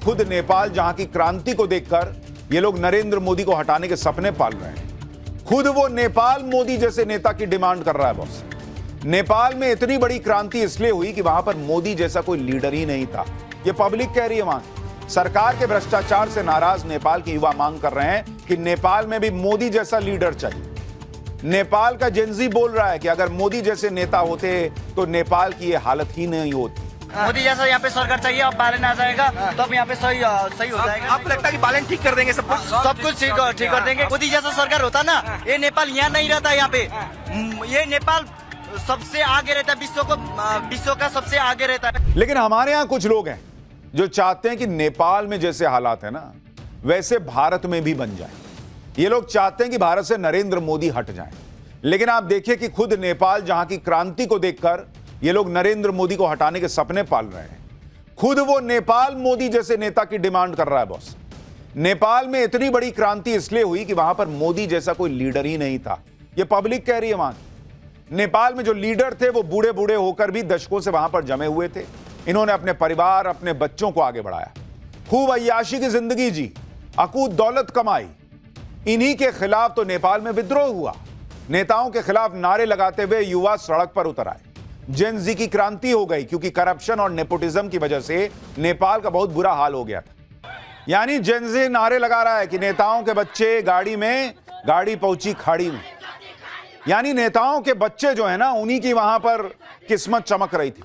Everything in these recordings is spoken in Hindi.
खुद नेपाल जहां की क्रांति को देखकर ये लोग नरेंद्र मोदी को हटाने के सपने पाल रहे हैं। खुद वो नेपाल मोदी जैसे नेता की डिमांड कर रहा है बॉस। नेपाल में इतनी बड़ी क्रांति इसलिए हुई कि वहां पर मोदी जैसा कोई लीडर ही नहीं था। ये पब्लिक कह रही है वहां। सरकार के भ्रष्टाचार से नाराज नेपाल के युवा मांग कर रहे हैं कि नेपाल में भी मोदी जैसा लीडर चाहिए। नेपाल का जेनजी बोल रहा है कि अगर मोदी जैसे नेता होते तो नेपाल की ये हालत ही नहीं होती। मोदी जैसा यहाँ पे सरकार चाहिए। अब बालन आ जाएगा तो अब यहाँ पे सही हो जाएगा। आपको लगता है कि बालन ठीक कर देंगे सब कुछ ठीक कर देंगे। मोदी जैसा सरकार होता ना, ये नेपाल यहाँ नहीं रहता। यहाँ पे ये नेपाल सबसे आगे रहता है, विश्व का सबसे आगे रहता है। लेकिन हमारे यहाँ कुछ लोग हैं जो चाहते हैं कि नेपाल में जैसे हालात है ना वैसे भारत में भी बन जाए। ये लोग चाहते हैं कि भारत से नरेंद्र मोदी हट जाएं। लेकिन आप देखिए कि खुद नेपाल जहां की क्रांति को देखकर ये लोग नरेंद्र मोदी को हटाने के सपने पाल रहे हैं। खुद वो नेपाल मोदी जैसे नेता की डिमांड कर रहा है बॉस। नेपाल में इतनी बड़ी क्रांति इसलिए हुई कि वहां पर मोदी जैसा कोई लीडर ही नहीं था। ये पब्लिक कह रही है वहां। नेपाल में जो लीडर थे वो बूढ़े बूढ़े होकर भी दशकों से वहां पर जमे हुए थे। इन्होंने अपने परिवार, अपने बच्चों को आगे बढ़ाया, खूब अय्याशी की जिंदगी जी, अकूत दौलत कमाई। इन्हीं के खिलाफ तो नेपाल में विद्रोह हुआ। नेताओं के खिलाफ नारे लगाते हुए युवा सड़क पर उतर आए। जेन जी की क्रांति हो गई क्योंकि करप्शन और नेपोटिज्म की वजह से नेपाल का बहुत बुरा हाल हो गया था। यानी जेन जी नारे लगा रहा है कि नेताओं के बच्चे गाड़ी में, गाड़ी पहुंची खाड़ी में। यानी नेताओं के बच्चे जो है ना उन्हीं की वहां पर किस्मत चमक रही थी।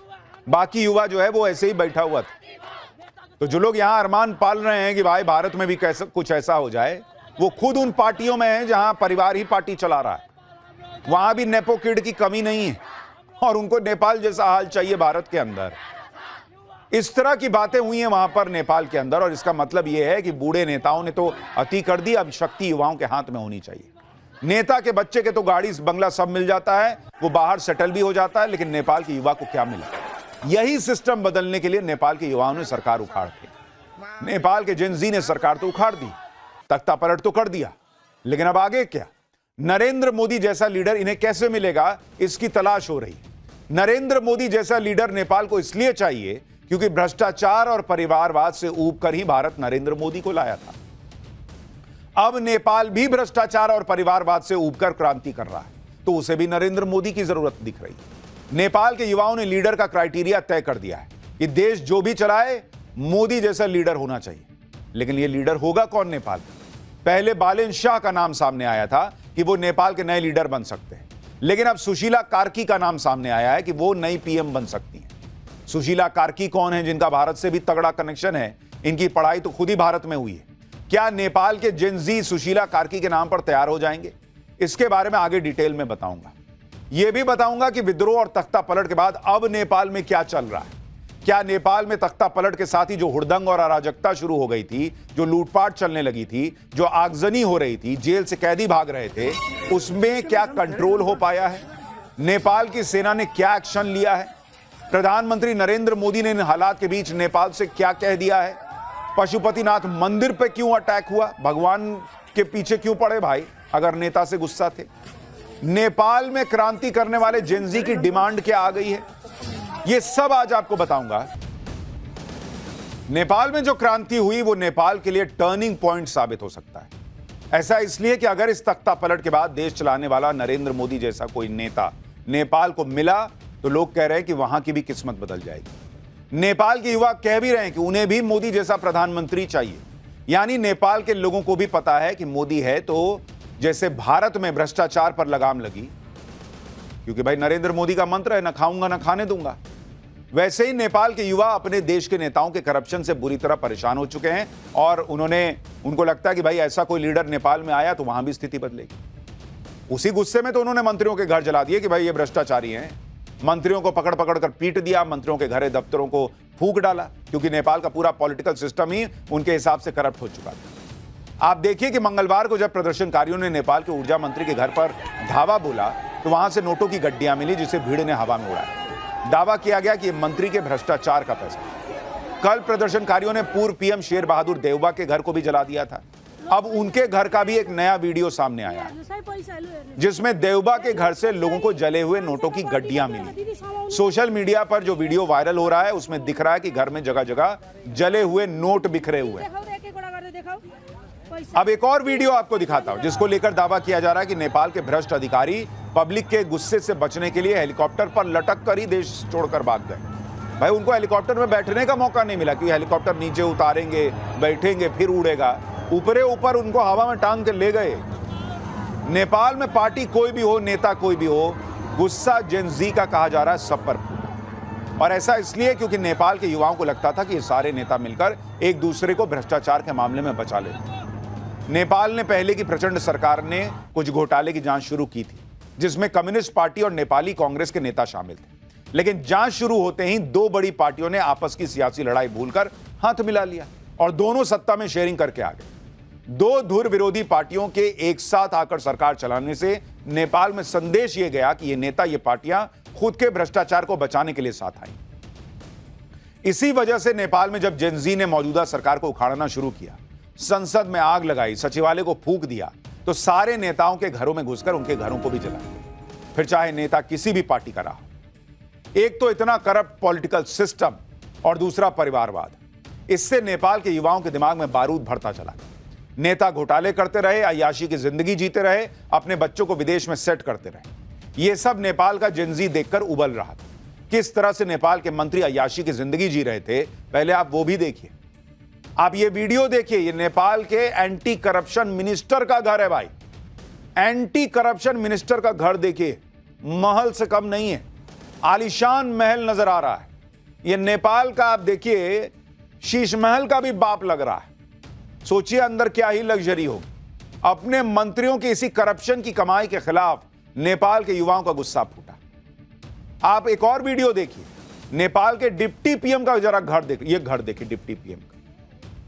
बाकी युवा जो है वो ऐसे ही बैठा हुआ था। तो जो लोग यहां अरमान पाल रहे हैं कि भाई भारत में भी कैसा कुछ ऐसा हो जाए, वो खुद उन पार्टियों में है जहां परिवार ही पार्टी चला रहा है। वहां भी नेपो किड की कमी नहीं है और उनको नेपाल जैसा हाल चाहिए भारत के अंदर। इस तरह की बातें हुई हैं वहां पर नेपाल के अंदर। और इसका मतलब यह है कि बूढ़े नेताओं ने तो अति कर दी, अब शक्ति युवाओं के हाथ में होनी चाहिए। नेता के बच्चे के तो गाड़ी बंगला सब मिल जाता है, वो बाहर सेटल भी हो जाता है, लेकिन नेपाल के युवा को क्या मिला? यही सिस्टम बदलने के लिए नेपाल के युवाओं ने सरकार उखाड़ दी। नेपाल के जेनजी ने सरकार तो उखाड़ दी, तख्ता पलट तो कर दिया, लेकिन अब आगे क्या? नरेंद्र मोदी जैसा लीडर इन्हें कैसे मिलेगा, इसकी तलाश हो रही है। नरेंद्र मोदी जैसा लीडर नेपाल को इसलिए चाहिए क्योंकि भ्रष्टाचार और परिवारवाद से ऊब कर ही भारत नरेंद्र मोदी को लाया था। अब नेपाल भी भ्रष्टाचार और परिवारवाद से ऊब कर क्रांति कर रहा है, तो उसे भी नरेंद्र मोदी की जरूरत दिख रही है। नेपाल के युवाओं ने लीडर का क्राइटेरिया तय कर दिया है कि देश जो भी चलाए मोदी जैसा लीडर होना चाहिए। लेकिन यह लीडर होगा कौन नेपाल का? पहले बालेन शाह का नाम सामने आया था कि वो नेपाल के नए लीडर बन सकते हैं, लेकिन अब सुशीला कार्की का नाम सामने आया है कि वो नई पीएम बन सकती हैं। सुशीला कार्की कौन है? जिनका भारत से भी तगड़ा कनेक्शन है, इनकी पढ़ाई तो खुद ही भारत में हुई है। क्या नेपाल के जेनजी सुशीला कार्की के नाम पर तैयार हो जाएंगे? इसके बारे में आगे डिटेल में बताऊंगा। यह भी बताऊंगा कि विद्रोह और तख्ता पलट के बाद अब नेपाल में क्या चल रहा है। क्या नेपाल में तख्ता पलट के साथ ही जो हुड़दंग और अराजकता शुरू हो गई थी, जो लूटपाट चलने लगी थी, जो आगजनी हो रही थी, जेल से कैदी भाग रहे थे, उसमें क्या कंट्रोल हो पाया है? नेपाल की सेना ने क्या एक्शन लिया है? प्रधानमंत्री नरेंद्र मोदी ने इन हालात के बीच नेपाल से क्या कह दिया है? पशुपतिनाथ मंदिर पे क्यों अटैक हुआ? भगवान के पीछे क्यों पड़े भाई अगर नेता से गुस्सा थे? नेपाल में क्रांति करने वाले जेनजी की डिमांड क्या आ गई है? यह सब आज आपको बताऊंगा। नेपाल में जो क्रांति हुई वो नेपाल के लिए टर्निंग पॉइंट साबित हो सकता है। ऐसा इसलिए कि अगर इस तख्ता पलट के बाद देश चलाने वाला नरेंद्र मोदी जैसा कोई नेता नेपाल को मिला तो लोग कह रहे हैं कि वहां की भी किस्मत बदल जाएगी। नेपाल के युवा कह भी रहे हैं कि उन्हें भी मोदी जैसा प्रधानमंत्री चाहिए। यानी नेपाल के लोगों को भी पता है कि मोदी है तो जैसे भारत में भ्रष्टाचार पर लगाम लगी, क्योंकि भाई नरेंद्र मोदी का मंत्र है, ना खाऊंगा ना खाने दूंगा, वैसे ही नेपाल के युवा अपने देश के नेताओं के करप्शन से बुरी तरह परेशान हो चुके हैं और उनको लगता है कि भाई ऐसा कोई लीडर नेपाल में आया तो वहां भी स्थिति बदलेगी। उसी गुस्से में तो उन्होंने मंत्रियों के घर जला दिए कि भाई ये भ्रष्टाचारी हैं। मंत्रियों को पकड़ पकड़ कर पीट दिया, मंत्रियों के घरे दफ्तरों को फूंक डाला, क्योंकि नेपाल का पूरा पॉलिटिकल सिस्टम ही उनके हिसाब से करप्ट हो चुका था। आप देखिए कि मंगलवार को जब प्रदर्शनकारियों ने नेपाल के ऊर्जा मंत्री के घर पर धावा बोला तो वहां से नोटों की गड्डियां मिली जिसे भीड़ ने हवा में उड़ाया। दावा किया गया कि मंत्री के भ्रष्टाचार का पैसा। कल प्रदर्शनकारियों ने पूर्व पीएम शेर बहादुर देउबा के घर को भी जला दिया था। अब उनके घर का भी एक नया वीडियो सामने आया है जिसमें देवबा के घर से लोगों को जले हुए नोटों की गड्डियां मिली। सोशल मीडिया पर जो वीडियो वायरल हो रहा है उसमें दिख रहा है कि घर में जगह जगह जले हुए नोट बिखरे हुए हैं। अब एक और वीडियो आपको दिखाता हूं जिसको लेकर दावा किया जा रहा है कि नेपाल के भ्रष्ट अधिकारी पब्लिक के गुस्से से बचने के लिए हेलीकॉप्टर पर लटक कर ही देश छोड़कर भाग गए। भाई उनको हेलीकॉप्टर में बैठने का मौका नहीं मिला क्योंकि हेलीकॉप्टर नीचे उतारेंगे, बैठेंगे, फिर उड़ेगा। ऊपरे ऊपर उनको हवा में टांग के ले गए। नेपाल में पार्टी कोई भी हो, नेता कोई भी हो, गुस्सा जेन ज़ी का कहा जा रहा है सब पर फूटा। और ऐसा इसलिए क्योंकि नेपाल के युवाओं को लगता था कि ये सारे नेता मिलकर एक दूसरे को भ्रष्टाचार के मामले में बचा लेते। नेपाल ने पहले की प्रचंड सरकार ने कुछ घोटाले की जांच शुरू की थी जिसमें कम्युनिस्ट पार्टी और नेपाली कांग्रेस के नेता शामिल थे, लेकिन जांच शुरू होते ही दो बड़ी पार्टियों ने आपस की सियासी लड़ाई भूलकर हाथ मिला लिया और दोनों सत्ता में शेयरिंग करके आ गए। दो धुर विरोधी पार्टियों के एक साथ आकर सरकार चलाने से नेपाल में संदेश यह गया कि ये नेता, ये पार्टियां खुद के भ्रष्टाचार को बचाने के लिए साथ आई। इसी वजह से नेपाल में जब जेन ज़ी ने मौजूदा सरकार को उखाड़ना शुरू किया, संसद में आग लगाई, सचिवालय को फूंक दिया, तो सारे नेताओं के घरों में घुसकर उनके घरों को भी जलाया, फिर चाहे नेता किसी भी पार्टी का रहा। एक तो इतना करप्ट पॉलिटिकल सिस्टम और दूसरा परिवारवाद। इससे नेपाल के युवाओं के दिमाग में बारूद भरता चला गया। नेता घोटाले करते रहे, अय्याशी की जिंदगी जीते रहे, अपने बच्चों को विदेश में सेट करते रहे। यह सब नेपाल का जेन ज़ी देखकर उबल रहा था। किस तरह से नेपाल के मंत्री अय्याशी की जिंदगी जी रहे थे, पहले आप वो भी देखिए। आप ये वीडियो देखिए, ये नेपाल के एंटी करप्शन मिनिस्टर का घर है भाई। एंटी करप्शन मिनिस्टर का घर देखिए, महल से कम नहीं है, आलीशान महल नजर आ रहा है। ये नेपाल का आप देखिए शीश महल का भी बाप लग रहा है। सोचिए अंदर क्या ही लग्जरी होगी। अपने मंत्रियों की इसी करप्शन की कमाई के खिलाफ नेपाल के युवाओं का गुस्सा फूटा। आप एक और वीडियो देखिए, नेपाल के डिप्टी पीएम का जरा घर देखिए। ये घर देखिए डिप्टी पीएम का,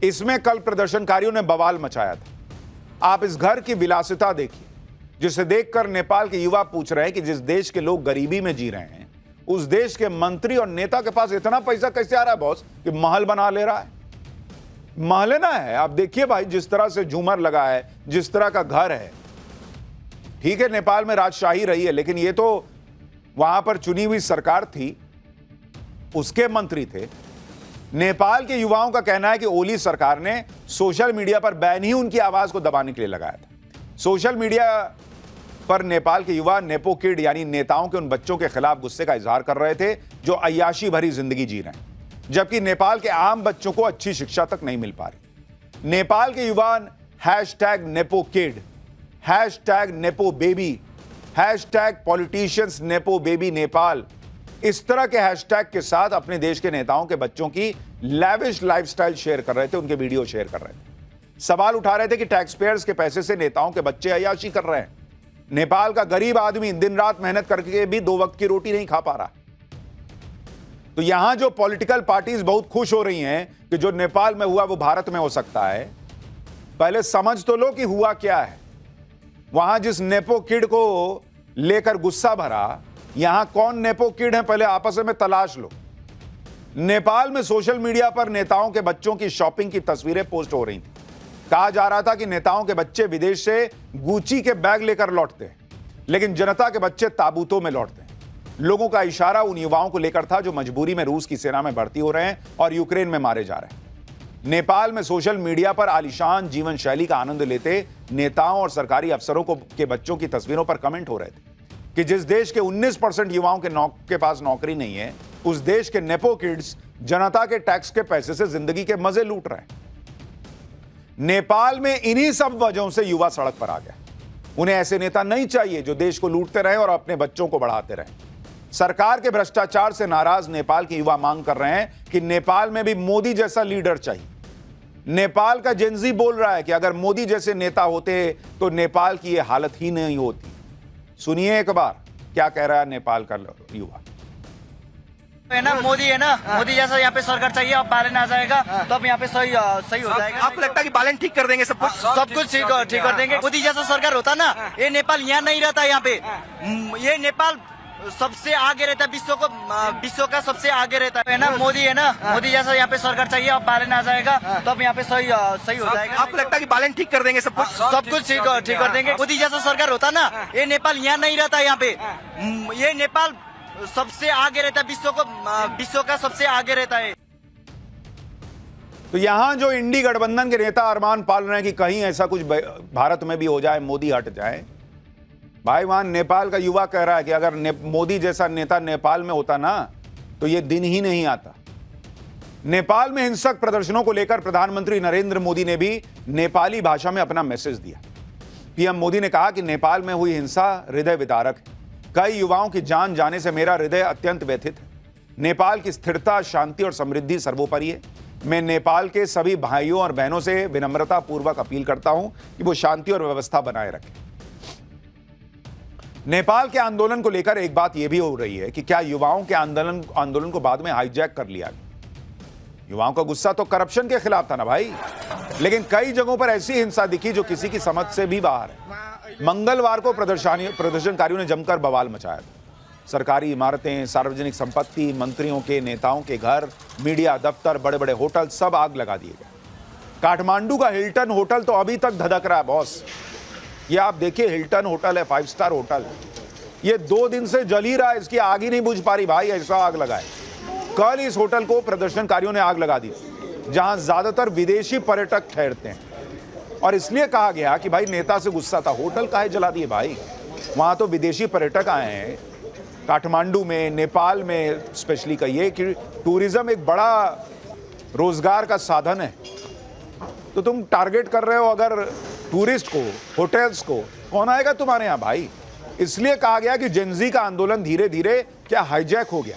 इसमें कल प्रदर्शनकारियों ने बवाल मचाया था। आप इस घर की विलासिता देखिए जिसे देखकर नेपाल के युवा पूछ रहे हैं कि जिस देश के लोग गरीबी में जी रहे हैं उस देश के मंत्री और नेता के पास इतना पैसा कैसे आ रहा है बॉस कि महल बना ले रहा है। महल ना है। आप देखिए भाई जिस तरह से झूमर लगा है, जिस तरह का घर है। ठीक है नेपाल में राजशाही रही है, लेकिन ये तो वहां पर चुनी हुई सरकार थी, उसके मंत्री थे। नेपाल के युवाओं का कहना है कि ओली सरकार ने सोशल मीडिया पर बैन ही उनकी आवाज को दबाने के लिए लगाया था। सोशल मीडिया पर नेपाल के युवा नेपो किड यानी नेताओं के उन बच्चों के खिलाफ गुस्से का इजहार कर रहे थे जो अय्याशी भरी जिंदगी जी रहे हैं, जबकि नेपाल के आम बच्चों को अच्छी शिक्षा तक नहीं मिल पा रही। नेपाल के युवा hashtag nepo kid, hashtag nepo baby, hashtag politicians nepo baby Nepal, इस तरह के हैशटैग के साथ अपने देश के नेताओं के बच्चों की लैविश लाइफस्टाइल शेयर कर रहे थे, उनके वीडियो शेयर कर रहे थे। सवाल उठा रहे थे कि टैक्स पेयर्स के पैसे से नेताओं के बच्चे अय्याशी कर रहे हैं। नेपाल का गरीब आदमी दिन रात मेहनत करके भी 2 वक्त की रोटी नहीं खा पा रहा। तो यहां जो पॉलिटिकल पार्टीज बहुत खुश हो रही हैं कि जो नेपाल में हुआ वो भारत में हो सकता है, पहले समझ तो लो कि हुआ क्या है। वहां जिस नेपो किड को लेकर गुस्सा भरा, यहां कौन नेपो किड है पहले आपस में तलाश लो। नेपाल में सोशल मीडिया पर नेताओं के बच्चों की शॉपिंग की तस्वीरें पोस्ट हो रही थी। कहा जा रहा था कि नेताओं के बच्चे विदेश से गुची के बैग लेकर लौटते हैं, लेकिन जनता के बच्चे ताबूतों में लौटते हैं। लोगों का इशारा उन युवाओं को लेकर था जो मजबूरी में रूस की सेना में भर्ती हो रहे हैं और यूक्रेन में मारे जा रहे हैं। नेपाल में सोशल मीडिया पर आलीशान जीवन शैली का आनंद लेते नेताओं और सरकारी अफसरों के बच्चों की तस्वीरों पर कमेंट हो रहे थे कि जिस देश के 19% युवाओं के पास नौकरी नहीं है, उस देश के नेपो किड्स जनता के टैक्स के पैसे से जिंदगी के मजे लूट रहे हैं। नेपाल में इन्हीं सब वजहों से युवा सड़क पर आ गया। उन्हें ऐसे नेता नहीं चाहिए जो देश को लूटते रहे और अपने बच्चों को बढ़ाते रहे। सरकार के भ्रष्टाचार से नाराज नेपाल के युवा मांग कर रहे हैं कि नेपाल में भी मोदी जैसा लीडर चाहिए। नेपाल का जेन ज़ी बोल रहा है कि अगर मोदी जैसे नेता होते तो नेपाल की यह हालत ही नहीं होती। सुनिए एक बार क्या कह रहा है नेपाल का युवा। है ना, मोदी है ना, मोदी जैसा यहाँ पे सरकार चाहिए। अब बालन आ जाएगा तो अब यहाँ पे सही हो जाएगा। आपको लगता है कि बालन ठीक कर देंगे सब कुछ? सब कुछ ठीक कर देंगे। मोदी जैसा सरकार होता ना, ये नेपाल यहाँ नहीं रहता। यहाँ पे ये नेपाल सबसे आगे रहता है, विश्व का सबसे आगे रहता है ना। मोदी है ना, मोदी जैसा यहाँ पे सरकार चाहिए। अब बालन आ जाएगा तो अब यहाँ पे सही हो जाएगा। आपको लगता है कि बालन ठीक कर देंगे सब कुछ? सब कुछ ठीक कर देंगे। मोदी जैसा सरकार होता ना, ये नेपाल यहाँ नहीं रहता। यहाँ पे ये नेपाल सबसे आगे रहता है, विश्व का सबसे आगे रहता है। तो यहां जो इंडी गठबंधन के नेता अरमान पाल रहे हैं कि कहीं ऐसा कुछ भारत में भी हो जाए, मोदी हट जाए। भाई वहां नेपाल का युवा कह रहा है कि अगर मोदी जैसा नेता नेपाल में होता ना तो यह दिन ही नहीं आता। नेपाल में हिंसक प्रदर्शनों को लेकर प्रधानमंत्री नरेंद्र मोदी ने भी नेपाली भाषा में अपना मैसेज दिया। पीएम मोदी ने कहा कि नेपाल में हुई हिंसा हृदय विदारक है। कई युवाओं की जान जाने से मेरा हृदय अत्यंत व्यथित है। नेपाल की स्थिरता, शांति और समृद्धि सर्वोपरि है। मैं नेपाल के सभी भाइयों और बहनों से विनम्रता पूर्वक अपील करता हूं कि वो शांति और व्यवस्था बनाए रखें। नेपाल के आंदोलन को लेकर एक बात यह भी हो रही है कि क्या युवाओं के आंदोलन को बाद में हाईजैक कर लिया गया। युवाओं का गुस्सा तो करप्शन के खिलाफ था ना भाई, लेकिन कई जगहों पर ऐसी हिंसा दिखी जो किसी की समझ से भी बाहर है। मंगलवार को प्रदर्शनकारियों ने जमकर बवाल मचाया था। सरकारी इमारतें, सार्वजनिक संपत्ति, मंत्रियों के, नेताओं के घर, मीडिया दफ्तर, बड़े बड़े होटल सब आग लगा दिए गए। काठमांडू का हिल्टन होटल तो अभी तक धधक रहा है बॉस। ये आप देखिए, हिल्टन होटल है, 5 स्टार होटल, ये 2 दिन से जल ही रहा है, इसकी आग ही नहीं बुझ पा रही भाई, ऐसा आग लगा है। कल इस होटल को प्रदर्शनकारियों ने आग लगा दी, जहां ज्यादातर विदेशी पर्यटक ठहरते हैं। और इसलिए कहा गया कि भाई नेता से गुस्सा था, होटल काहे जला दिए भाई, वहां तो विदेशी पर्यटक आए हैं। काठमांडू में, नेपाल में स्पेशली कहिए कि टूरिज्म एक बड़ा रोजगार का साधन है, तो तुम टारगेट कर रहे हो अगर टूरिस्ट को, होटल्स को, कौन आएगा तुम्हारे यहां भाई। इसलिए कहा गया कि जेनजी का आंदोलन धीरे धीरे क्या हाईजैक हो गया।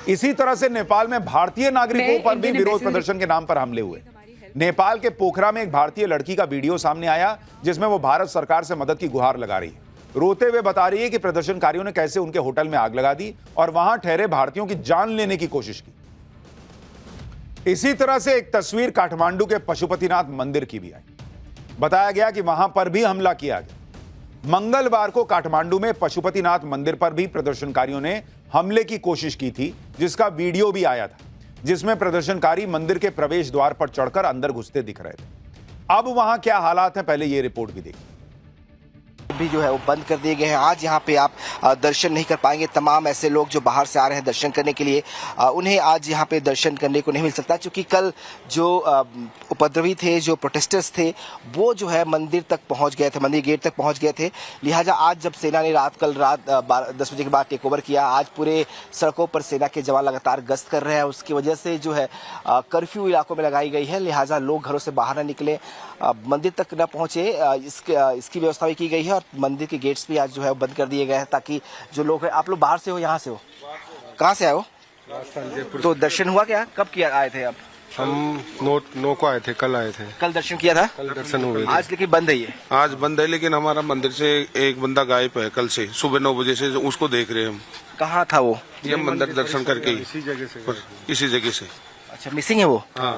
इसी तरह से नेपाल में भारतीय नागरिकों पर भी विरोध प्रदर्शन के नाम पर हमले हुए। नेपाल के पोखरा में एक भारतीय लड़की का वीडियो सामने आया जिसमें वो भारत सरकार से मदद की गुहार लगा रही है। रोते हुए बता रही है कि प्रदर्शनकारियों ने कैसे उनके होटल में आग लगा दी और वहां ठहरे भारतीयों की जान लेने की कोशिश की। इसी तरह से एक तस्वीर काठमांडू के पशुपतिनाथ मंदिर की भी आई। बताया गया कि वहां पर भी हमला किया गया। मंगलवार को काठमांडू में पशुपतिनाथ मंदिर पर भी प्रदर्शनकारियों ने हमले की कोशिश की थी, जिसका वीडियो भी आया था, जिसमें प्रदर्शनकारी मंदिर के प्रवेश द्वार पर चढ़कर अंदर घुसते दिख रहे थे। अब वहां क्या हालात हैं, पहले यह रिपोर्ट भी देखिए। भी जो है वो बंद कर दिए गए हैं। आज यहाँ पे आप दर्शन नहीं कर पाएंगे। तमाम ऐसे लोग जो बाहर से आ रहे हैं दर्शन करने के लिए, उन्हें आज यहाँ पे दर्शन करने को नहीं मिल सकता, क्योंकि कल जो उपद्रवी थे, जो प्रोटेस्टर्स थे, वो जो है मंदिर तक पहुंच गए थे, मंदिर गेट तक पहुंच गए थे। लिहाजा आज जब सेना ने कल रात 10 बजे के बाद टेक ओवर किया, आज पूरे सड़कों पर सेना के जवान लगातार गश्त कर रहे हैं। उसकी वजह से जो है कर्फ्यू इलाकों में लगाई गई है। लिहाजा लोग घरों से बाहर न निकले, मंदिर तक न पहुंचे, इसकी व्यवस्था भी की गई है। और मंदिर के गेट्स भी आज जो है बंद कर दिए गए हैं, ताकि जो लोग हैं, आप लोग बाहर से हो, यहाँ से हो, कहाँ से आए हो? तो दर्शन हुआ क्या? कब किया आए थे आप? हम 9 को आए थे, कल आए थे। कल दर्शन किया था? कल दर्शन हुए थे। आज लेकिन बंद है ये? आज बंद है, लेकिन हमारा मंदिर से एक बंदा गायब है कल से, सुबह 9 बजे से, उसको देख रहे हैं हम। कहाँ था वो? ये मंदिर दर्शन करके ही इसी जगह से। अच्छा, मिसिंग है वो? हाँ।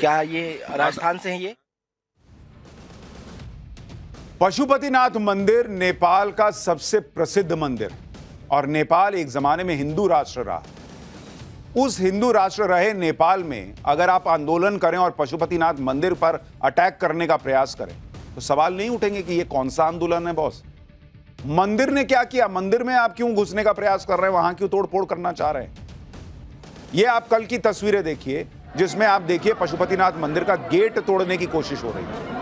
क्या ये राजस्थान से है ये? पशुपतिनाथ मंदिर नेपाल का सबसे प्रसिद्ध मंदिर, और नेपाल एक जमाने में हिंदू राष्ट्र रहा। उस हिंदू राष्ट्र रहे नेपाल में अगर आप आंदोलन करें और पशुपतिनाथ मंदिर पर अटैक करने का प्रयास करें तो सवाल नहीं उठेंगे कि यह कौन सा आंदोलन है बॉस। मंदिर ने क्या किया, मंदिर में आप क्यों घुसने का प्रयास कर रहे हैं, वहां क्यों तोड़फोड़ करना चाह रहे हैं। यह आप कल की तस्वीरें देखिए, जिसमें आप देखिए पशुपतिनाथ मंदिर का गेट तोड़ने की कोशिश हो रही है।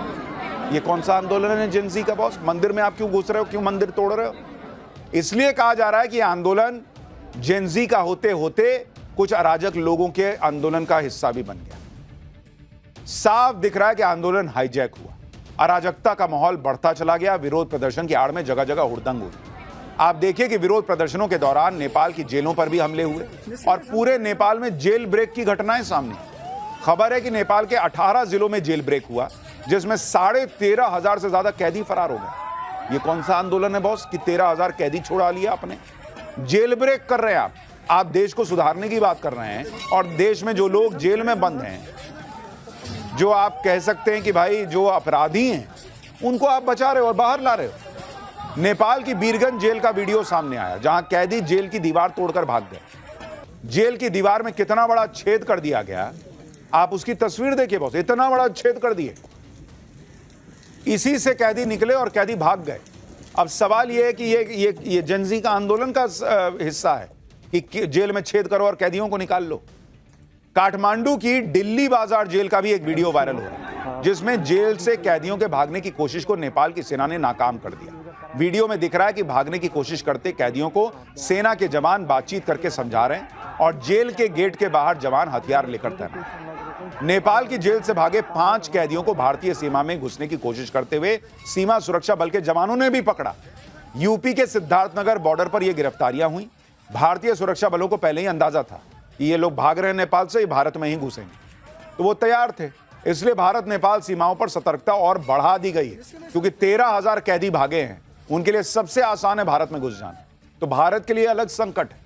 ये कौन सा आंदोलन है जेनजी का बॉस? मंदिर में आप क्यों घुस रहे हो, क्यों मंदिर तोड़ रहे हो? इसलिए कहा जा रहा है कि आंदोलन जेनजी का होते होते कुछ अराजक लोगों के आंदोलन का हिस्सा भी बन गया। साफ दिख रहा है कि आंदोलन हाईजैक हुआ, अराजकता का माहौल बढ़ता चला गया। विरोध प्रदर्शन की आड़ में जगह जगह हुड़दंग हुई। आप देखिए कि विरोध प्रदर्शनों के दौरान नेपाल की जेलों पर भी हमले हुए और पूरे नेपाल में जेल ब्रेक की घटनाएं सामने। खबर है कि नेपाल के 18 जिलों में जेल ब्रेक हुआ, जिसमें 13,500 से ज्यादा कैदी फरार हो गए। ये कौन सा आंदोलन है बॉस कि 13,000 कैदी छोड़ा लिया आपने? जेल ब्रेक कर रहे हैं आप देश को सुधारने की बात कर रहे हैं, और देश में जो लोग जेल में बंद हैं, जो आप कह सकते हैं कि भाई जो अपराधी हैं, उनको आप बचा रहे हो और बाहर ला रहे हो। नेपाल की बीरगंज जेल का वीडियो सामने आया, जहां कैदी जेल की दीवार तोड़कर भाग गए। जेल की दीवार में कितना बड़ा छेद कर दिया गया, आप उसकी तस्वीर देखिए बॉस, इतना बड़ा छेद कर दिए। इसी से कैदी निकले और कैदी भाग गए। अब सवाल यह है कि ये जनजी का आंदोलन का हिस्सा है कि जेल में छेद करो और कैदियों को निकाल लो। काठमांडू की दिल्ली बाजार जेल का भी एक वीडियो वायरल हो रहा है, जिसमें जेल से कैदियों के भागने की कोशिश को नेपाल की सेना ने नाकाम कर दिया। वीडियो में दिख रहा है कि भागने की कोशिश करते कैदियों को सेना के जवान बातचीत करके समझा रहे हैं और जेल के गेट के बाहर जवान हथियार लेकर तैनात। नेपाल की जेल से भागे 5 कैदियों को भारतीय सीमा में घुसने की कोशिश करते हुए सीमा सुरक्षा बल के जवानों ने भी पकड़ा। यूपी के सिद्धार्थनगर बॉर्डर पर यह गिरफ्तारियां हुई। भारतीय सुरक्षा बलों को पहले ही अंदाजा था कि ये लोग भाग रहे हैं नेपाल से, ये भारत में ही घुसेंगे, तो वो तैयार थे। इसलिए भारत नेपाल सीमाओं पर सतर्कता और बढ़ा दी गई है, क्योंकि 13,000 कैदी भागे हैं। उनके लिए सबसे आसान है भारत में घुस जाना, तो भारत के लिए अलग संकट है।